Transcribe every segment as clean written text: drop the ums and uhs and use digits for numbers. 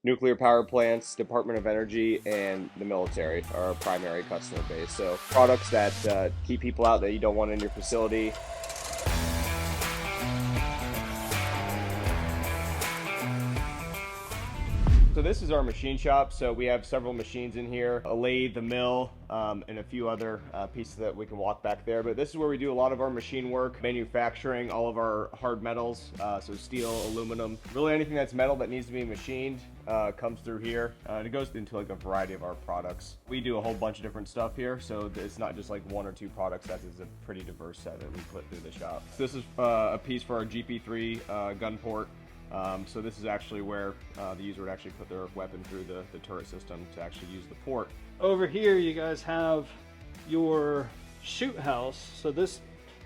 nuclear power plants, Department of Energy, and the military are our primary customer base. So products that keep people out that you don't want in your facility. So this is our machine shop. So we have several machines in here, a lathe, the mill, and a few other pieces that we can walk back there. But this is where we do a lot of our machine work, manufacturing all of our hard metals, so steel, aluminum, really anything that's metal that needs to be machined comes through here. And it goes into like a variety of our products. We do a whole bunch of different stuff here, so it's not just like one or two products. That is a pretty diverse set that we put through the shop. So this is a piece for our GP3 gun port. So this is actually where the user would actually put their weapon through the turret system to actually use the port. Over here you guys have your shoot house. So this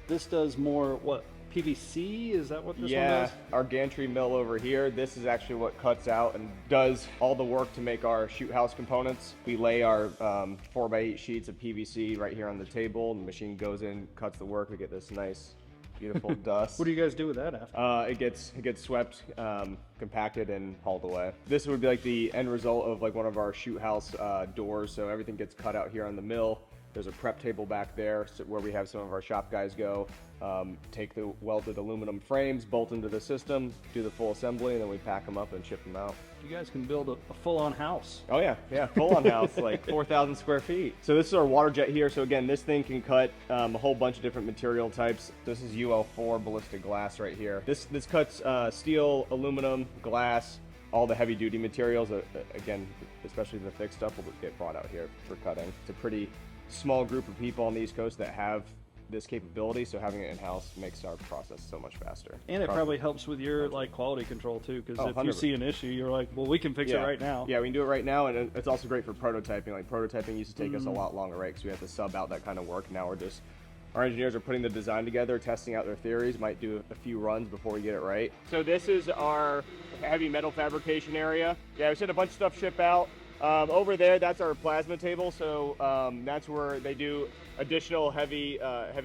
does more, what, PVC? Is that what this one does? Our gantry mill over here, this is actually what cuts out and does all the work to make our shoot house components. We lay our 4x8 sheets of PVC right here on the table, and the machine goes in, cuts the work, we get this nice beautiful dust. What do you guys do with that after? It gets swept, compacted, and hauled away. This would be like the end result of like one of our shoot house doors. So everything gets cut out here on the mill. There's a prep table back there where we have some of our shop guys go, take the welded aluminum frames, bolt into the system, do the full assembly, and then we pack them up and ship them out. You guys can build a full-on house. Oh yeah, full-on house, like 4,000 square feet. So this is our water jet here. So again, this thing can cut a whole bunch of different material types. This is UL4 ballistic glass right here. This cuts steel, aluminum, glass, all the heavy-duty materials. Again, especially the thick stuff will get brought out here for cutting. It's a pretty small group of people on the East Coast that have this capability, so having it in-house makes our process so much faster. And it probably helps with your like quality control too, because if you 100%. See an issue, you're like, well, we can fix it right now. Yeah, we can do it right now, and it's also great for prototyping. Like prototyping used to take us a lot longer, right? Because we have to sub out that kind of work. Now our engineers are putting the design together, testing out their theories, might do a few runs before we get it right. So this is our heavy metal fabrication area. Yeah, we sent a bunch of stuff ship out. Over there, that's our plasma table. So that's where they do additional heavy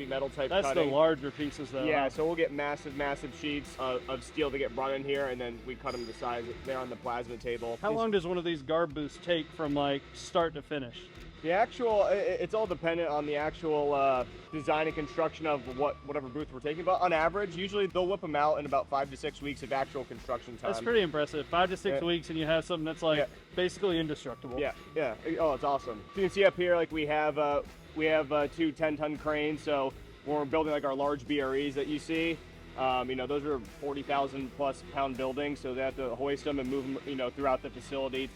metal type That's cutting. the larger pieces though. Yeah, so we'll get massive sheets of steel to get brought in here, and then we cut them to size there on the plasma table. How long does one of these guard booths take from like start to finish? The actual, it's all dependent on the actual design and construction of whatever booth we're taking. But on average, usually they'll whip them out in about 5 to 6 weeks of actual construction time. That's pretty impressive. 5 to 6 weeks, and you have something that's like basically indestructible. Yeah. Oh, it's awesome. So you can see up here, like we have two 10-ton cranes. So when we're building like our large BREs that you see, those are 40,000 plus pound buildings. So they have to hoist them and move them, throughout the facility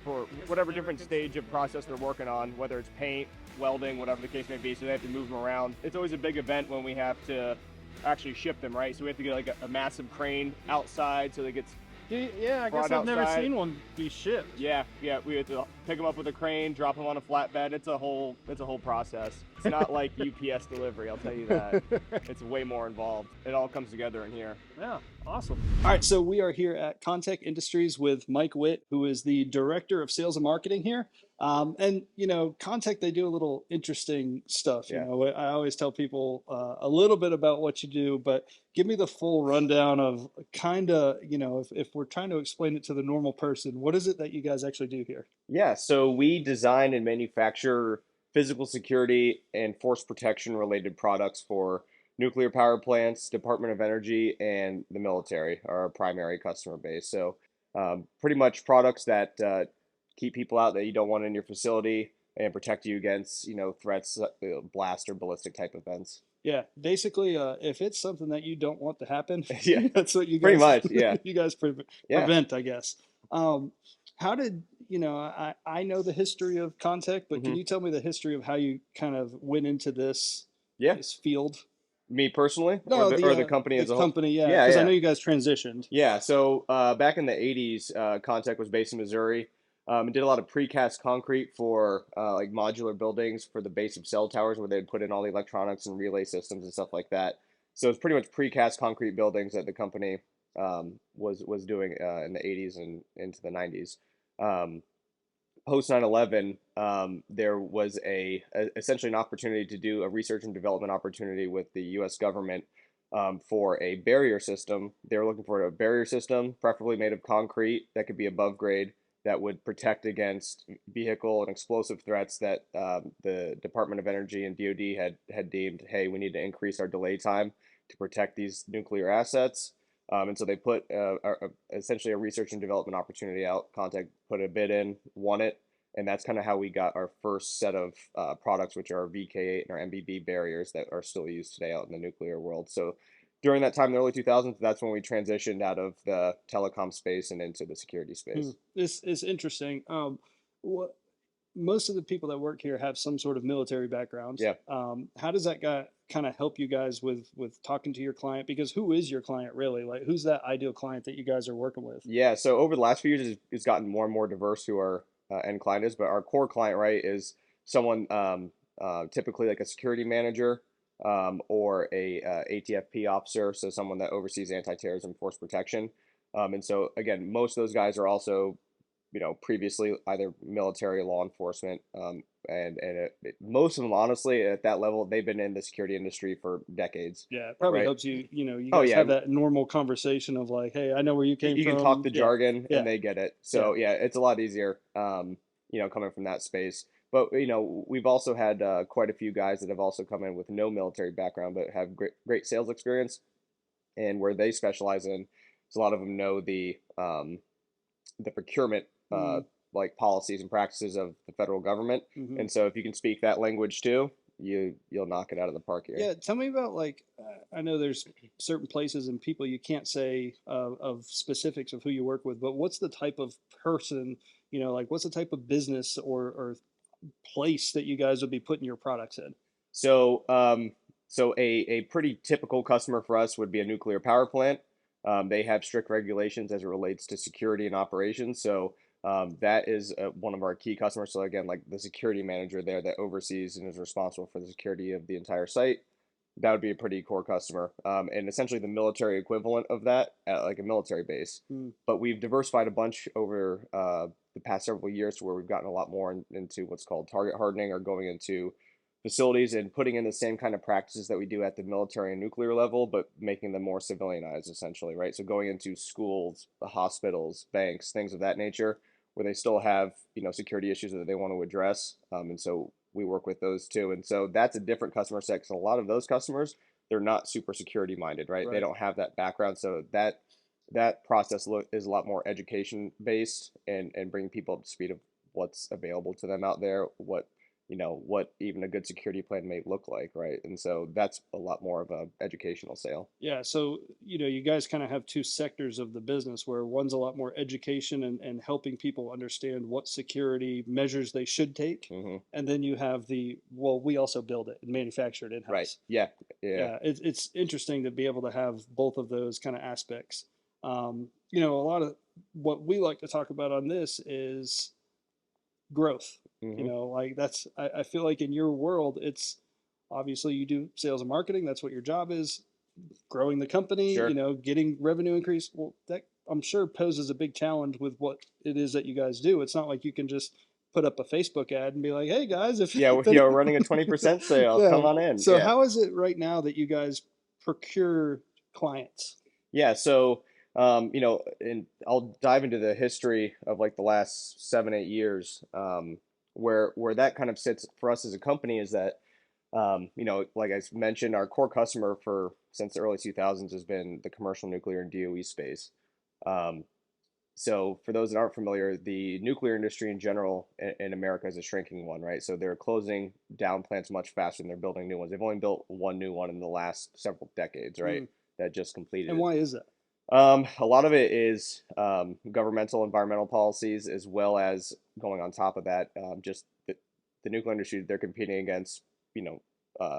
for whatever different stage of process they're working on, whether it's paint, welding, whatever the case may be, so they have to move them around. It's always a big event when we have to actually ship them, right? So we have to get like a massive crane outside so they get I guess I've never seen one be shipped. Yeah, we have to pick them up with a crane, drop them on a flatbed. It's a whole process. It's not like UPS delivery, I'll tell you that. It's way more involved. It all comes together in here. Yeah, awesome. All right, so we are here at Contech Industries with Mike Witt, who is the Director of Sales and Marketing here. And Contech, they do a little interesting stuff. Yeah. I always tell people a little bit about what you do, but give me the full rundown of kind of, if we're trying to explain it to the normal person, what is it that you guys actually do here? Yeah, so we design and manufacture physical security and force protection related products for nuclear power plants, Department of Energy, and the military are our primary customer base. So pretty much products that keep people out that you don't want in your facility and protect you against, threats, blast or ballistic type events. Yeah, basically, if it's something that you don't want to happen, Yeah, that's what you guys pretty much. Yeah, you guys prevent, I guess. How did I know the history of Contech, but can you tell me the history of how you kind of went into this field? Me personally, No, or the company as a whole? Company, yeah, because I know you guys transitioned. Yeah, so back in the 80s, Contech was based in Missouri. It did a lot of precast concrete for like modular buildings for the base of cell towers where they'd put in all the electronics and relay systems and stuff like that. So it's pretty much precast concrete buildings that the company was doing in the 80s and into the 90s. Post 9/11, there was essentially an opportunity to do a research and development opportunity with the U.S. government for a barrier system. They were looking for a barrier system, preferably made of concrete, that could be above grade, that would protect against vehicle and explosive threats that the Department of Energy and DoD had deemed, hey, we need to increase our delay time to protect these nuclear assets. And so they put essentially a research and development opportunity out. Contact put a bid in, won it, and that's kind of how we got our first set of products, which are our VK8 and our MBB barriers that are still used today out in the nuclear world. So during that time in the early 2000s, that's when we transitioned out of the telecom space and into the security space. This is interesting. What most of the people that work here have some sort of military background. Yeah. How does that guy kind of help you guys with talking to your client? Because who is your client really? Like, who's that ideal client that you guys are working with? Yeah. So over the last few years, it's gotten more and more diverse who our end client is, but our core client, right, is someone typically like a security manager or a ATFP officer, so someone that oversees anti-terrorism force protection. And so again, most of those guys are also, previously either military, law enforcement, most of them, honestly, at that level, they've been in the security industry for decades. Yeah, it probably Right? helps you. You Oh guys yeah, have that normal conversation of like, hey, I know where you came you can from. talk the Yeah, jargon yeah, and they get it. yeah. So yeah, it's a lot easier, coming from that space. But we've also had quite a few guys that have also come in with no military background but have great sales experience, and where they specialize in, so a lot of them know the procurement like policies and practices of the federal government. Mm-hmm. And so if you can speak that language too, you'll knock it out of the park here. Yeah, tell me about like I know there's certain places and people you can't say of specifics of who you work with, but what's the type of person, like what's the type of business or place that you guys would be putting your products in? So, a pretty typical customer for us would be a nuclear power plant. They have strict regulations as it relates to security and operations. So that is one of our key customers. So again, like the security manager there that oversees and is responsible for the security of the entire site, that would be a pretty core customer. And essentially the military equivalent of that at like a military base. Mm. But we've diversified a bunch over the past several years to where we've gotten a lot more into what's called target hardening, or going into facilities and putting in the same kind of practices that we do at the military and nuclear level, but making them more civilianized, essentially, right? So going into schools, hospitals, banks, things of that nature, where they still have security issues that they want to address, and so we work with those too. And so that's a different customer set, because a lot of those customers, they're not super security minded, right? They don't have that background, so that process is a lot more education based, and bringing people up to speed of what's available to them out there, what even a good security plan may look like, right? And so that's a lot more of a educational sale. Yeah, so you guys kind of have two sectors of the business where one's a lot more education and helping people understand what security measures they should take. Mm-hmm. And then you have we also build it and manufacture it in-house. Right. Yeah. Yeah, it's interesting to be able to have both of those kind of aspects. A lot of what we like to talk about on this is growth. Mm-hmm. Like I feel like in your world, it's obviously you do sales and marketing. That's what your job is, growing the company, Sure. Getting revenue increase. Well, that I'm sure poses a big challenge with what it is that you guys do. It's not like you can just put up a Facebook ad and be like, hey guys, if Yeah, we're running a 20% sale. yeah. Come on in. So Yeah. how is it right now that you guys procure clients? Yeah. So, and I'll dive into the history of like the last 7, 8 years, where that kind of sits for us as a company is that, like I mentioned, our core customer for since the early 2000s has been the commercial nuclear and DOE space. Um, so for those that aren't familiar, the nuclear industry in general in America is a shrinking one, right? So they're closing down plants much faster than they're building new ones. They've only built one new one in the last several decades, right? Mm. That just completed. And why is that? A lot of it is governmental environmental policies, as well as going on top of that, just the nuclear industry. They're competing against,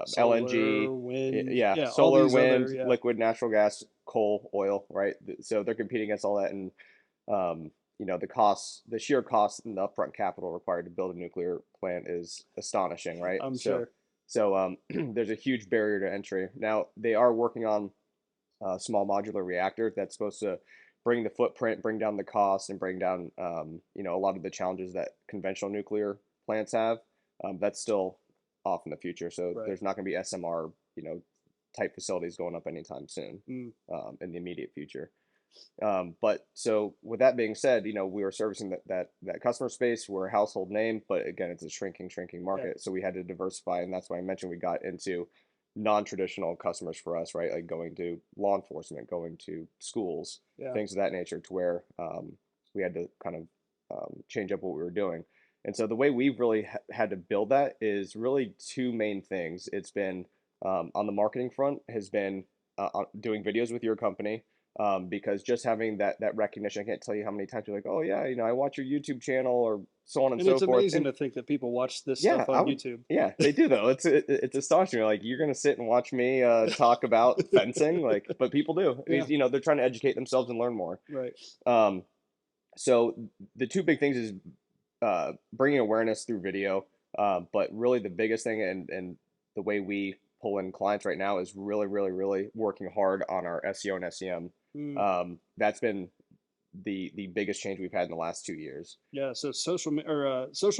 Solar, LNG, wind, yeah, yeah, all solar, these wind, other, yeah. liquid natural gas, coal, oil, right? So they're competing against all that, and the sheer cost and the upfront capital required to build a nuclear plant is astonishing, right? I'm So, sure. there's a huge barrier to entry. Now they are working on a small modular reactor that's supposed to bring the footprint, bring down the cost, and bring down a lot of the challenges that conventional nuclear plants have. That's still off in the future, so Right. there's not going to be SMR type facilities going up anytime soon, Mm, in the immediate future. But so with that being said, we were servicing that customer space. We're a household name, but again, it's a shrinking yeah. market. So we had to diversify, and that's why I mentioned we got into non-traditional customers for us, right? Like going to law enforcement, going to schools, Yeah. things of that nature, to where we had to kind of change up what we were doing. And so the way we've really had to build that is really two main things. It's been on the marketing front has been doing videos with your company, because just having that recognition, I can't tell you how many times you're like, oh yeah, I watch your YouTube channel or so on and And so it's forth. amazing And to think that people watch this yeah, stuff I on would. YouTube. Yeah, they do though. It's astonishing. Like you're gonna sit and watch me talk about fencing, like, but people do. I mean, Yeah. they're trying to educate themselves and learn more. Right. Um, so the two big things is bringing awareness through video, but really the biggest thing, and the way we pull in clients right now is really, really, really working hard on our SEO and SEM. Mm. That's been the biggest change we've had in the last 2 years. Yeah, so social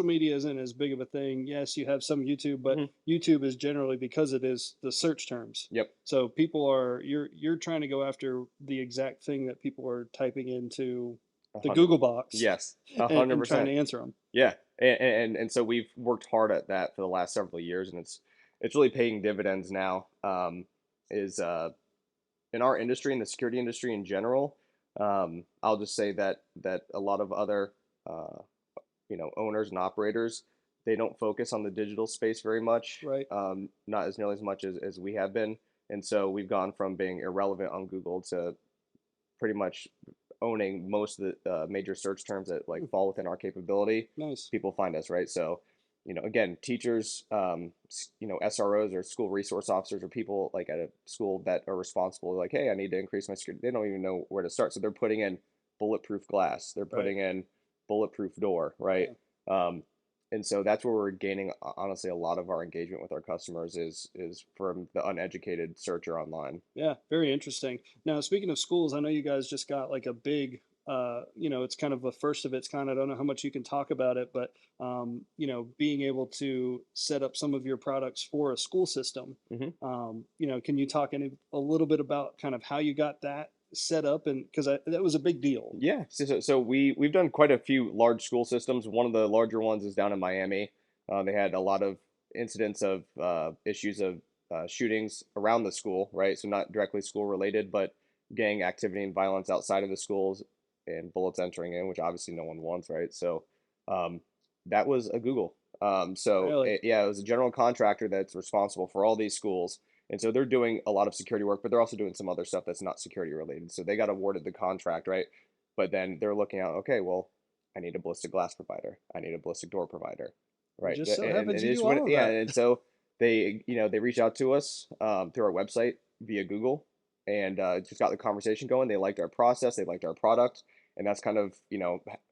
media isn't as big of a thing. Yes, you have some YouTube, but Hmm. YouTube is generally because it is the search terms. Yep. So people are you're trying to go after the exact thing that people are typing into A the hundred. Google box Yes, a hundred and trying to percent. answer them. Yeah, and so we've worked hard at that for the last several years, and it's really paying dividends now. Is In our industry, in the security industry in general, I'll just say that a lot of other uh, owners and operators, they don't focus on the digital space very much, Right. not as nearly as much as we have been, and so we've gone from being irrelevant on Google to pretty much owning most of the major search terms that Hmm, like fall within our capability. nice. People find us, right. So again, teachers, SROs or school resource officers or people like at a school that are responsible, like, hey, I need to increase my security. They don't even know where to start, so they're putting in bulletproof glass, they're Right. putting in bulletproof door, right. Yeah. um, and so that's where we're gaining, honestly, a lot of our engagement with our customers is from the uneducated searcher online. Yeah, very interesting. Now, speaking of schools, I know you guys just got like a big, it's kind of a first of its kind. I don't know how much you can talk about it, but being able to set up some of your products for a school system, Hmm. can you talk a little bit about kind of how you got that set up? And because that was a big deal. Yeah, so we've done quite a few large school systems. One of the larger ones is down in Miami. They had a lot of incidents of issues of shootings around the school, right? So not directly school related, but gang activity and violence outside of the schools and bullets entering in, which obviously no one wants, right? So um, that was a Google. Really? Yeah, it was a general contractor that's responsible for all these schools, and so they're doing a lot of security work, but they're also doing some other stuff that's not security related. So they got awarded the contract, right? But then they're looking out, okay, well, I need a ballistic glass provider. I need a ballistic door provider, It right? just so And happens you it's do when, all of yeah, that. and so they reach out to us through our website via Google, and just got the conversation going. They liked our process, they liked our product, and that's kind of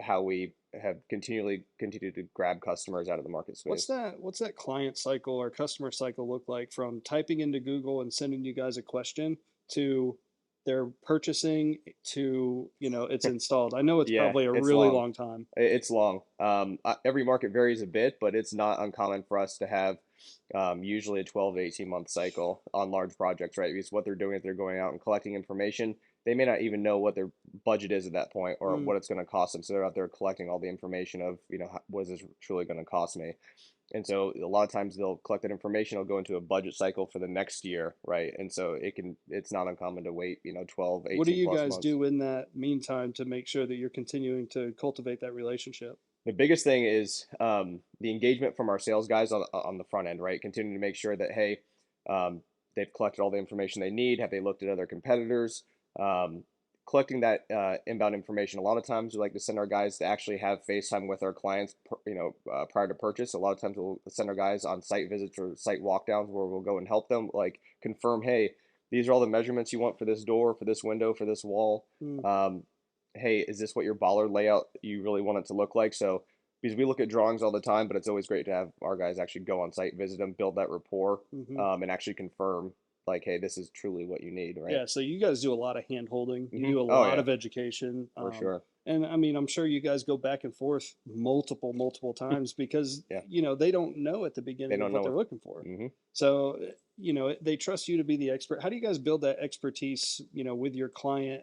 how we have continued to grab customers out of the market space. What's that client cycle or customer cycle look like from typing into Google and sending you guys a question to they're purchasing to, it's installed? I know it's Yeah, probably a it's really long. long time. It's long. Every market varies a bit, but it's not uncommon for us to have usually a 12 to 18-month cycle on large projects, right? Because what they're doing is they're going out and collecting information. They may not even know what their budget is at that point or Mm, what it's going to cost them. So they're out there collecting all the information of, what is this truly going to cost me? And so a lot of times they'll collect that information, it'll go into a budget cycle for the next year, right? And so it's not uncommon to wait, 12, what do 18 you plus guys months. do in that meantime to make sure that you're continuing to cultivate that relationship? The biggest thing is the engagement from our sales guys on the front end, right? Continuing to make sure that, hey, um, they've collected all the information they need. Have they looked at other competitors? Um, Collecting that inbound information. A lot of times we like to send our guys to actually have FaceTime with our clients, prior to purchase. A lot of times we'll send our guys on site visits or site walkdowns where we'll go and help them, like confirm, hey, these are all the measurements you want for this door, for this window, for this wall. Mm, Um, hey, is this what your bollard layout you really want it to look like? So because we look at drawings all the time, but it's always great to have our guys actually go on site, visit them, build that rapport, hmm. and actually confirm, like, hey, this is truly what you need, right? Yeah, so you guys do a lot of hand holding. You do a Oh lot yeah, of education. for sure. And I mean, I'm sure you guys go back and forth multiple times because, Yeah, they don't know at the they beginning of don't what know they're what. looking for. Hmm. So, they trust you to be the expert. How do you guys build that expertise, with your client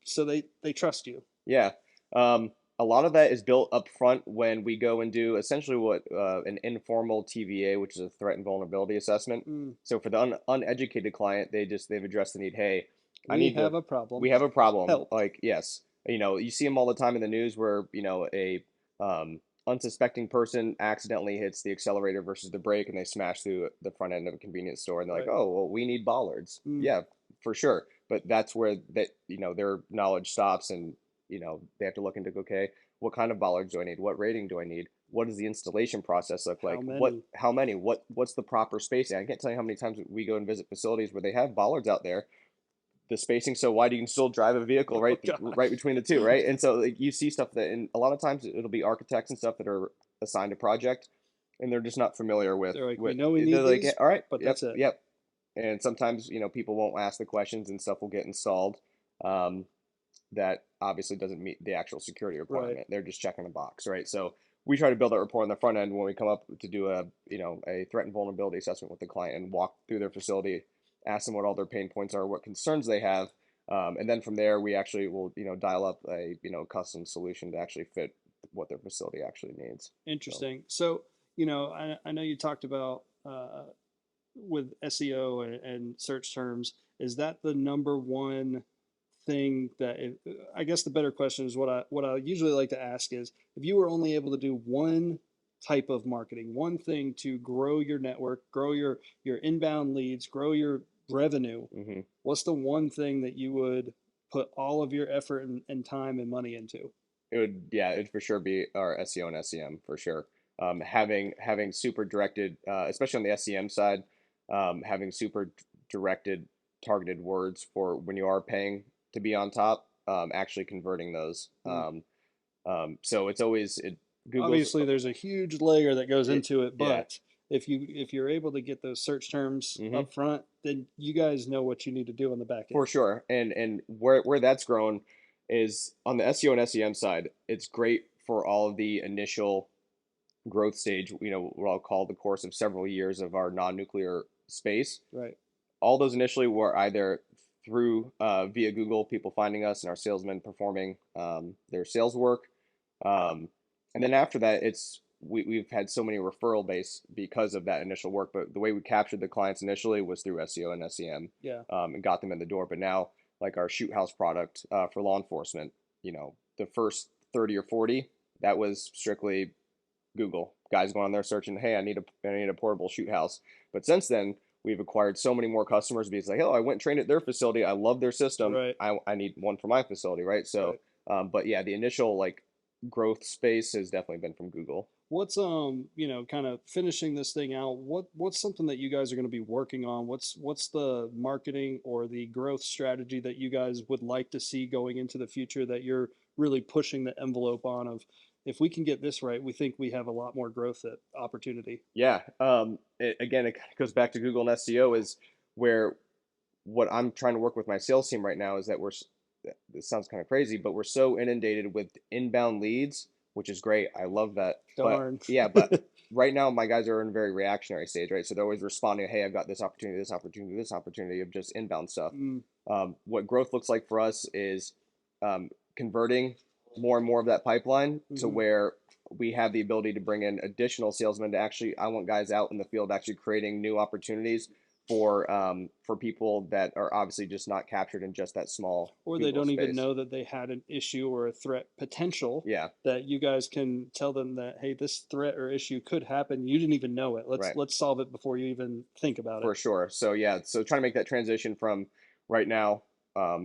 so they trust you? Yeah. Um, a lot of that is built up front when we go and do essentially what an informal TVA, which is a threat and vulnerability assessment. Mm, So for the uneducated client, they've addressed the need. Hey, I we need have to. a problem. We have a problem. Help. Like yes, you see them all the time in the news where a unsuspecting person accidentally hits the accelerator versus the brake and they smash through the front end of a convenience store and they're like, Right. oh well, we need bollards. Mm, Yeah, for sure. But that's where that their knowledge stops and they have to look into, okay, what kind of bollards do I need? What rating do I need? What does the installation process look how like? many? How many? What's the proper spacing? I can't tell you how many times we go and visit facilities where they have bollards out there. The spacing so wide you can still drive a vehicle Oh right gosh. between the two, right? And so like, you see stuff that, and a lot of times it'll be architects and stuff that are assigned a project, and they're just not familiar with They're like, we with. know we They're need like, "Yeah, these, all right, but yep, that's it. yep. And sometimes people won't ask the questions and stuff will get installed. Um, that obviously doesn't meet the actual security Right. requirement. They're just checking a box, right? So we try to build that rapport on the front end when we come up to do a threat and vulnerability assessment with the client and walk through their facility, ask them what all their pain points are, what concerns they have, and then from there we actually will dial up a custom solution to actually fit what their facility actually needs. So Interesting. So, I know you talked about with SEO and search terms. Is that the number one thing I guess the better question is what I usually like to ask is if you were only able to do one type of marketing, one thing to grow your network, grow your inbound leads, grow your revenue, hmm what's the one thing that you would put all of your effort and time and money into? it'd for sure be our SEO and SEM for sure. Having super directed, especially on the SEM side, having super directed targeted words for when you are paying to be on top, actually converting those. Mm. So it's always Google's. Obviously there's a huge layer that goes It, into it, yeah, but if you're able to get those search terms hmm up front, then you guys know what you need to do on the back for end. sure. And where that's grown is on the SEO and SEM side. It's great for all of the initial growth stage, what I'll call the course of several years of our non-nuclear space. Right. All those initially were either through via Google, people finding us and our salesmen performing their sales work. Um, and then after that, we've had so many referral base because of that initial work. But the way we captured the clients initially was through SEO and SEM Yeah. and got them in the door. But now, like our shoot house product for law enforcement, the first 30 or 40, that was strictly Google. Guys going on there searching, hey, I need a portable shoot house. But since then, we've acquired so many more customers because like, oh, I went and trained at their facility. I love their system. Right. I need one for my facility, right? So, Right. but yeah, the initial like growth space has definitely been from Google. What's kind of finishing this thing out, what's something that you guys are going to be working on? What's the marketing or the growth strategy that you guys would like to see going into the future that you're really pushing the envelope on of if we can get this right, we think we have a lot more growth at opportunity. Yeah. Again, it goes back to Google and SEO is where what I'm trying to work with my sales team right now is that this sounds kind of crazy, but we're so inundated with inbound leads, which is great. I love that. But Darn. yeah, but right now my guys are in a very reactionary stage, right? So they're always responding, hey, I've got this opportunity, this opportunity, this opportunity of just inbound stuff. Mm, What growth looks like for us is converting more and more of that pipeline to hmm. where we have the ability to bring in additional salesmen to actually, I want guys out in the field actually creating new opportunities for people that are obviously just not captured in just that small Or they Google don't even space. know that they had an issue or a threat potential Yeah, that you guys can tell them that, hey, this threat or issue could happen, you didn't even know it, let's right, let's solve it before you even think about it. for sure. So yeah, so trying to make that transition from right now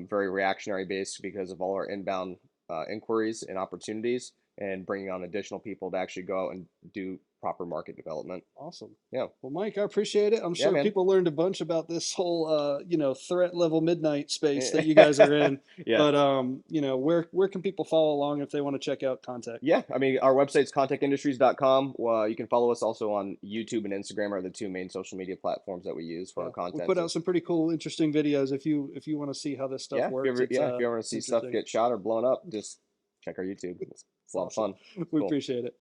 very reactionary based because of all our inbound inquiries and opportunities, and bringing on additional people to actually go out and do proper market development. Awesome. Yeah, Well, Mike, I appreciate it. I'm yeah, sure man. people learned a bunch about this whole threat level midnight space that you guys are in. Yeah. But where can people follow along if they want to check out contact? Yeah, I mean, our website's contactindustries.com. You can follow us also on YouTube and Instagram are the two main social media platforms that we use for our Yeah, we content. put So out some pretty cool, interesting videos. If you want to see how this stuff yeah, works, it's if you ever want to see stuff interesting. get shot or blown up, just check our YouTube. It's It's a lot of awesome. fun. We Cool. appreciate it.